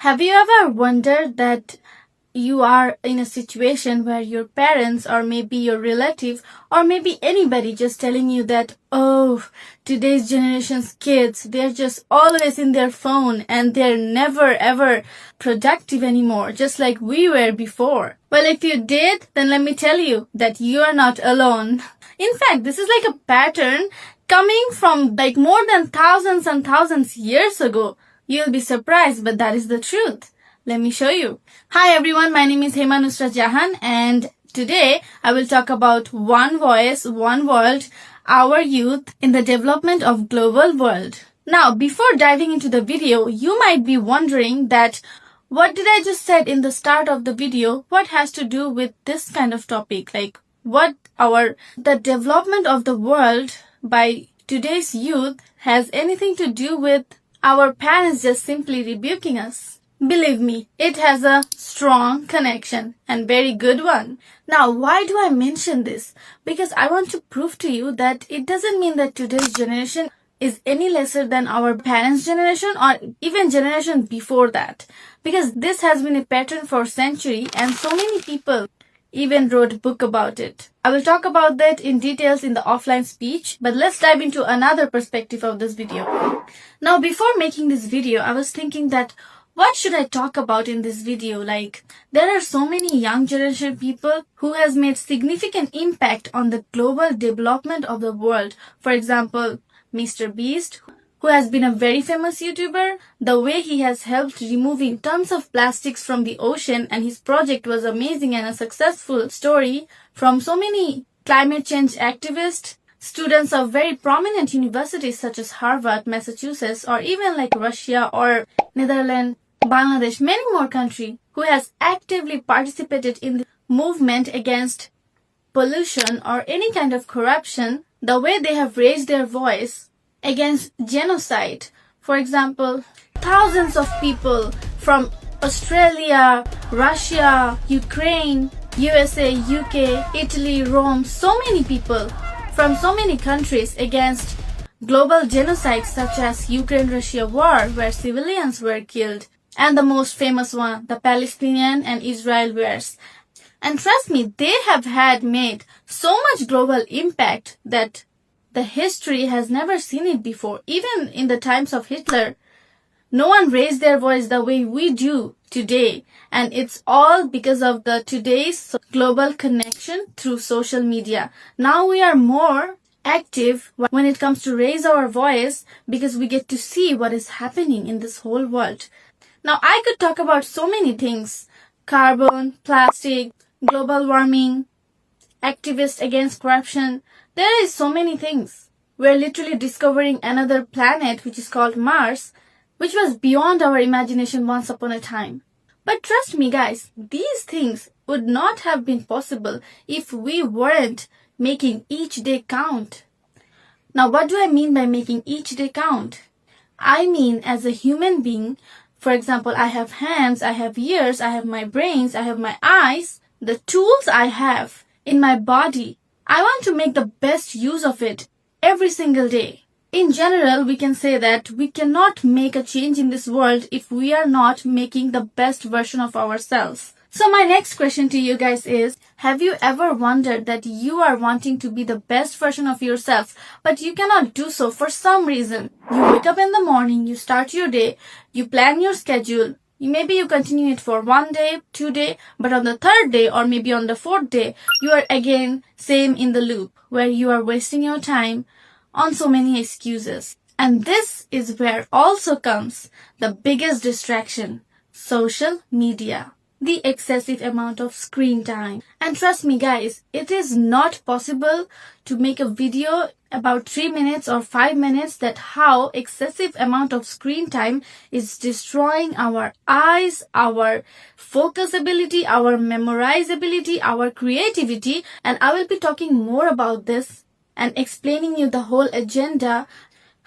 Have you ever wondered that you are in a situation where your parents or maybe your relative or maybe anybody just telling you that, oh, today's generation's kids, they're just always in their phone and they're never ever productive anymore, just like we were before? Well, if you did, then let me tell you that you are not alone. In fact, this is like a pattern coming from like more than thousands and thousands years ago. You'll be surprised, but that is the truth. Let me show you. Hi everyone, my name is Jahan and today I will talk about one voice, one world, our youth in the development of global world. Now, before diving into the video, you might be wondering that what did I just said in the start of the video, what has to do with this kind of topic? Like the development of the world by today's youth has anything to do with our parents just simply rebuking us? Believe me, it has a strong connection and very good one. Now, why do I mention this? Because I want to prove to you that it doesn't mean that today's generation is any lesser than our parents' generation or even generation before that. Because this has been a pattern for centuries and so many people even wrote a book about it. I will talk about that in details in the offline speech, but let's dive into another perspective of this video. Now, before making this video, I was thinking that what should I talk about in this video? Like, there are so many young generation people who has made significant impact on the global development of the world. For example, Mr. Beast, who has been a very famous YouTuber, the way he has helped removing tons of plastics from the ocean, and his project was amazing and a successful story from so many climate change activists, students of very prominent universities such as Harvard, Massachusetts, or even like Russia or Netherlands, Bangladesh, many more countries who has actively participated in the movement against pollution or any kind of corruption, the way they have raised their voice against genocide. For example, thousands of people from Australia, Russia, Ukraine, USA, UK, Italy, Rome, so many people from so many countries against global genocide such as Ukraine-Russia war where civilians were killed, and the most famous one, the Palestinian and Israel wars. And trust me, they have made so much global impact that the history has never seen it before. Even in the times of Hitler, no one raised their voice the way we do today. And it's all because of the today's global connection through social media. Now we are more active when it comes to raise our voice because we get to see what is happening in this whole world. Now I could talk about so many things. Carbon, plastic, global warming, activists against corruption. There is so many things. We're literally discovering another planet which is called Mars, which was beyond our imagination once upon a time. But trust me guys, these things would not have been possible if we weren't making each day count. Now what do I mean by making each day count? I mean as a human being, for example, I have hands, I have ears, I have my brains, I have my eyes, the tools I have in my body. I want to make the best use of it every single day. In general, we can say that we cannot make a change in this world if we are not making the best version of ourselves. So my next question to you guys is, have you ever wondered that you are wanting to be the best version of yourself, but you cannot do so for some reason? You wake up in the morning, you start your day, you plan your schedule, maybe you continue it for 1 day, 2 days, but on the 3rd day or maybe on the 4th day, you are again same in the loop where you are wasting your time on so many excuses. And this is where also comes the biggest distraction, social media. The excessive amount of screen time. And trust me guys, it is not possible to make a video about 3 minutes or 5 minutes that how excessive amount of screen time is destroying our eyes, our focus ability, our memorizability, our creativity. And I will be talking more about this and explaining you the whole agenda,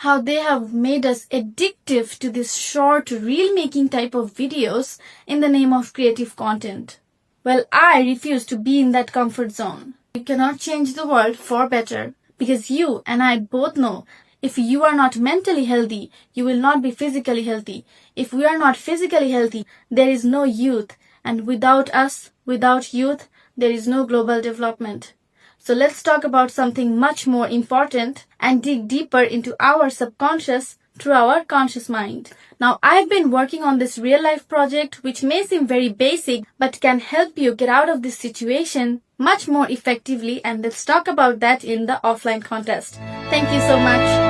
how they have made us addictive to this short reel making type of videos in the name of creative content. Well, I refuse to be in that comfort zone. You cannot change the world for better because you and I both know If you are not mentally healthy, you will not be physically healthy. If we are not physically healthy, there is no youth. And without us, without youth, there is no global development. So let's talk about something much more important and dig deeper into our subconscious through our conscious mind. Now, I've been working on this real life project, which may seem very basic, but can help you get out of this situation much more effectively. And let's talk about that in the offline contest. Thank you so much.